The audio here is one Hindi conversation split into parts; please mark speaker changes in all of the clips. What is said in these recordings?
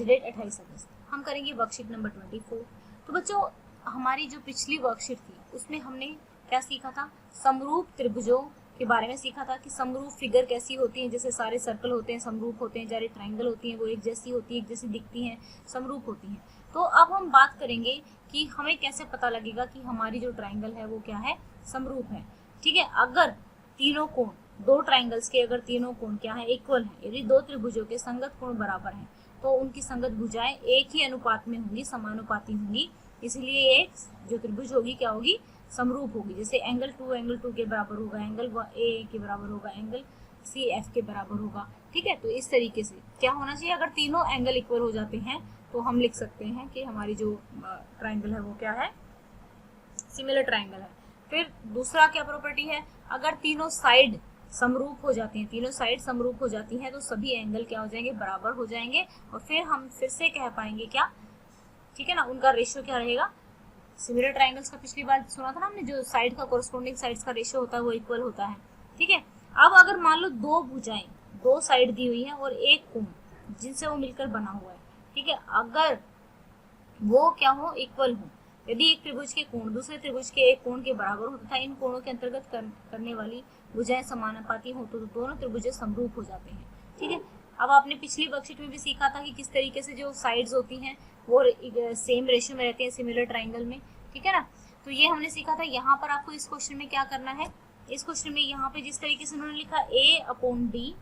Speaker 1: डेट 28 अगस्त। हम करेंगे वर्कशीट नंबर 24। तो बच्चों हमारी जो पिछली वर्कशीट थी उसमें हमने क्या सीखा था, समरूप त्रिभुजों के बारे में सीखा था कि समरूप फिगर कैसी होती हैं, जैसे सारे सर्कल होते हैं समरूप होते हैं, सारे ट्राइंगल होती हैं वो एक जैसी होती है, एक जैसी दिखती हैं, समरूप होती हैं। तो अब हम बात करेंगे कि हमें कैसे पता लगेगा कि हमारी जो ट्राइंगल है वो क्या है, समरूप है। ठीक है, अगर तीनों कोण, दो ट्राइंगल्स के अगर तीनों कोण क्या है, इक्वल है, यदि दो त्रिभुजों के संगत कोण बराबर हैं तो उनकी संगत भुजाएं एक ही अनुपात में होंगी, समानुपाती होंगी, इसलिए एक जो त्रिभुज होगी क्या होगी, समरूप होगी। जैसे एंगल 2 के बराबर होगा, एंगल ए के बराबर होगा, एंगल सी एफ के बराबर होगा। ठीक है, तो इस तरीके से क्या होना चाहिए, अगर तीनों एंगल इक्वल हो जाते हैं तो हम लिख सकते हैं कि हमारी जो ट्राइंगल है वो क्या है, सिमिलर ट्राइंगल है। फिर दूसरा क्या प्रॉपर्टी है, अगर तीनों साइड समरूप हो जाती हैं, तीनों साइड समरूप हो जाती हैं तो सभी एंगल क्या हो जाएंगे, बराबर हो जाएंगे, और फिर हम फिर से कह पाएंगे क्या, ठीक है ना, उनका रेशियो क्या रहेगा, सिमिलर ट्राइंगल्स का पिछली बार सुना था ना हमने, जो साइड का कोरस्पोंडिंग साइड्स का रेशियो होता है वो इक्वल होता है। ठीक है, अब अगर मान लो दो भुजाएं, दो साइड दी हुई है और एक कोण जिनसे वो मिलकर बना हुआ है, ठीक है, अगर वो क्या हो, इक्वल हो, यदि एक त्रिभुज के कोण दूसरे त्रिभुज के एक कोण के बराबर हो तथा इन कोणों के अंतर्गत करने वाली भुजाएं समानुपाती हो तो दोनों त्रिभुज समरूप हो जाते हैं। ठीक है, अब आपने पिछली वर्कशीट में भी सीखा था कि किस तरीके से जो साइड्स होती हैं वो सेम रेशियो में रहते हैं सिमिलर ट्राइंगल में। ठीक है ना, तो ये हमने सीखा था। यहाँ पर आपको इस क्वेश्चन में क्या करना है, इस क्वेश्चन में यहाँ पे जिस तरीके से उन्होंने लिखा A/D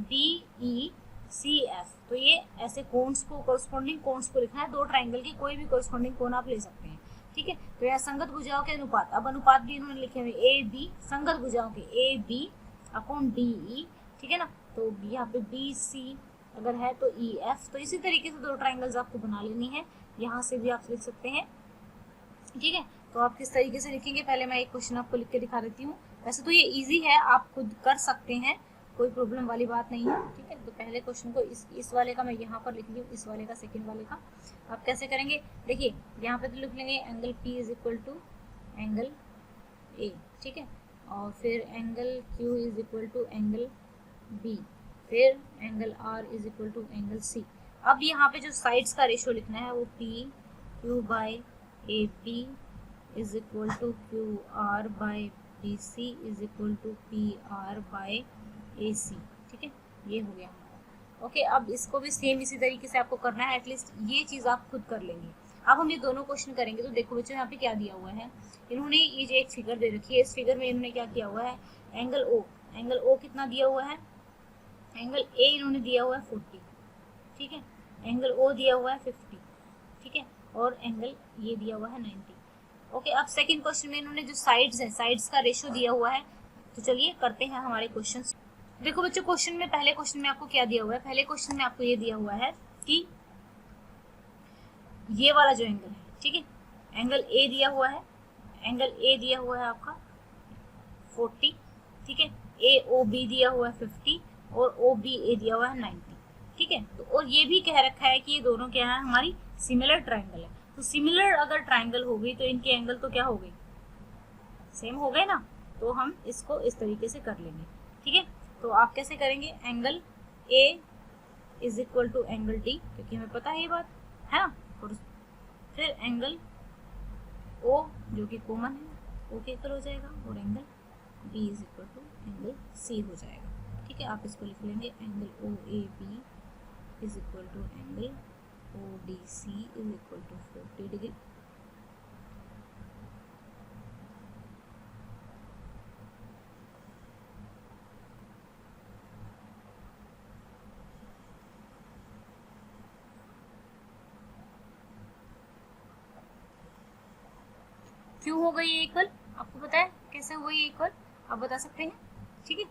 Speaker 1: BECF, तो ये ऐसे कोन्स को, कोरस्पोंडिंग कोन्स को लिखना है, दो ट्राइंगल के कोई भी कोरस्पोंडिंग कोण आप ले सकते हैं। ठीक है, तो यहाँ संगत भुजाओं के अनुपात, अब अनुपात भी इन्होंने लिखे हुए AB, संगत भुजाओं के AB/DE। ठीक है ना, तो यहाँ पे BC अगर है तो EF, तो इसी तरीके से दो ट्राइंगल्स आपको बना लेनी है, यहाँ से भी आप लिख सकते हैं। ठीक है, तो आप किस तरीके से लिखेंगे, पहले मैं एक क्वेश्चन आपको लिख के दिखा देती हूँ। वैसे तो ये इजी है, आप खुद कर सकते हैं, कोई प्रॉब्लम वाली बात नहीं है। ठीक है, तो पहले क्वेश्चन को इस वाले का मैं यहाँ पर लिख ली हूँ, इस वाले का, सेकंड वाले का आप कैसे करेंगे, देखिए यहाँ पे तो लिख लेंगे angle P is equal to angle A। ठीक है, और फिर angle Q is equal to angle B, फिर angle R is equal to angle C। अब यहाँ पे जो साइड्स का रेशियो लिखना है वो PQ by AP is equal to QR by BC is equal to PR by AC। ठीक है, ये हो गया हमारा। ओके, अब इसको भी सेम इसी तरीके से आपको करना है, एटलीस्ट ये चीज़ आप खुद कर लेंगे। अब हम ये दोनों क्वेश्चन करेंगे। तो देखो बच्चों, यहाँ पे क्या दिया हुआ है, इन्होंने ये जो एक फिगर दे रखी है, इस फिगर में इन्होंने क्या किया हुआ है, एंगल O कितना दिया हुआ है, एंगल A इन्होंने दिया हुआ है 40। ठीक है, एंगल O दिया हुआ है 50। ठीक है, और एंगल ये दिया हुआ है 90। ओके, अब सेकंड क्वेश्चन में इन्होंने जो साइड्स है, साइड्स का रेशियो दिया हुआ है। तो चलिए करते हैं हमारे क्वेश्चन। देखो बच्चों, क्वेश्चन में, पहले क्वेश्चन में आपको क्या दिया हुआ है, पहले क्वेश्चन में आपको ये दिया हुआ है कि ये वाला जो एंगल है, ठीक है, एंगल A दिया हुआ है, एंगल A दिया हुआ है आपका 40। ठीक है, AOB दिया हुआ है 50 और OBA दिया हुआ है 90। ठीक है, तो और ये भी कह रखा है कि ये दोनों क्या है, हमारी सिमिलर ट्राइंगल है। तो सिमिलर अगर ट्राइंगल हो गई तो इनके एंगल तो क्या हो गए, सेम हो गए ना, तो हम इसको इस तरीके से कर लेंगे। ठीक है, तो आप कैसे करेंगे, angle A is equal to angle D, क्योंकि हमें पता है ये बात है ना, और फिर एंगल O जो कि कॉमन है, O के इक्वल हो जाएगा, और angle B is equal to angle C हो जाएगा। ठीक है, आप इसको लिख लेंगे, angle OAB is equal to angle ODC is equal to 40 degree. क्यों हो गई ये इक्वल, आपको पता है कैसे हुआ ये इक्वल, आप बता सकते हैं। ठीक है,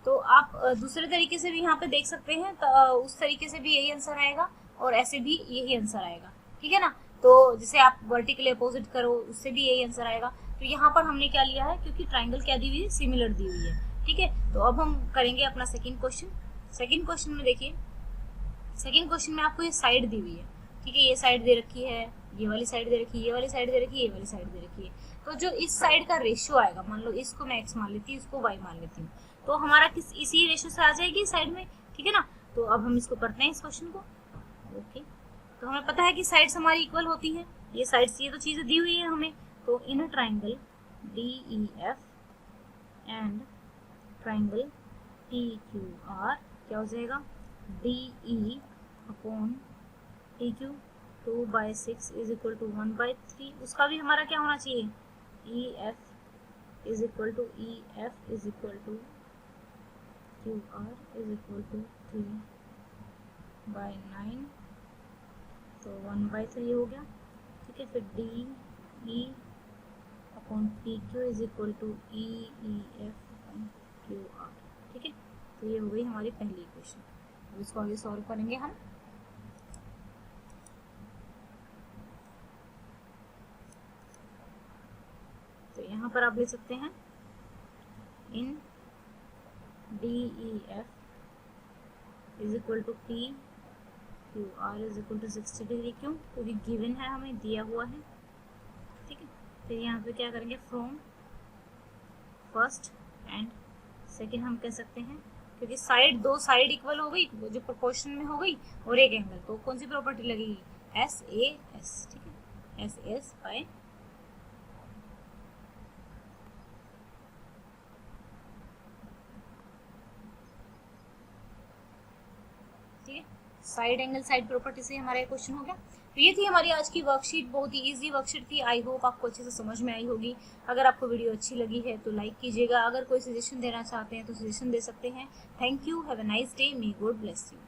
Speaker 1: तो आप दूसरे तरीके से भी यहाँ पे देख सकते हैं, तो उस तरीके से भी यही आंसर आएगा और ऐसे भी यही आंसर आएगा। ठीक है ना, तो जैसे आप वर्टिकली अपोजिट करो उससे भी यही आंसर आएगा। तो यहाँ पर हमने क्या लिया है, क्योंकि ट्राइंगल क्या दी हुई है, सिमिलर दी हुई है। ठीक है, तो अब हम करेंगे अपना सेकेंड क्वेश्चन। सेकेंड क्वेश्चन में देखिए, सेकेंड क्वेश्चन में आपको ये साइड दी हुई है। ठीक है, ये साइड दे रखी है, ये वाली साइड दे रखी है, ये वाली साइड दे रखी है, ये वाली साइड दे रखी है। तो जो इस साइड का रेशियो आएगा, मान लो इसको मैं x मान लेती हूँ, इसको y मान लेती हूँ, तो हमारा किस इसी रेशियो से आ जाएगी साइड में। ठीक है ना, तो अब हम इसको करते हैं इस क्वेश्चन को। ओके, तो हमें पता है कि साइड्स हमारी इक्वल होती हैं, ये साइड्स, ये तो चीज़ें दी हुई है हमें। तो in a triangle DEF and triangle TQR क्या हो जाएगा, DE upon TQ 2/6 is equal to 1/3। उसका भी हमारा क्या होना चाहिए, EF is equal to QR is equal to 3/9, तो 1/3 हो गया। ठीक है, फिर DE upon PQ is equal to EF upon QR। ठीक है, तो ये हो गई हमारी पहली इक्वेशन। अब इसको आगे सॉल्व करेंगे हम। तो यहाँ पर आप ले सकते हैं in DEF is equal to PQR is equal to 60 degree. क्यों, क्योंकि गिवन है, हमें दिया हुआ है। ठीक है, फिर यहाँ पे क्या करेंगे, फ्रॉम फर्स्ट एंड सेकेंड हम कह सकते हैं, क्योंकि साइड, दो साइड इक्वल हो गई, वो जो प्रोपोर्शन में हो गई, और एक एंगल, तो कौन सी प्रॉपर्टी लगेगी, SAS। ठीक है, SAS by side angle side property से हमारा क्वेश्चन हो गया। तो ये थी हमारी आज की वर्कशीट, बहुत ही इजी वर्कशीट थी। आई होप आपको अच्छे से समझ में आई होगी। अगर आपको वीडियो अच्छी लगी है तो लाइक कीजिएगा, अगर कोई सजेशन देना चाहते हैं तो सजेशन दे सकते हैं। Thank you, have a nice day, may God bless you.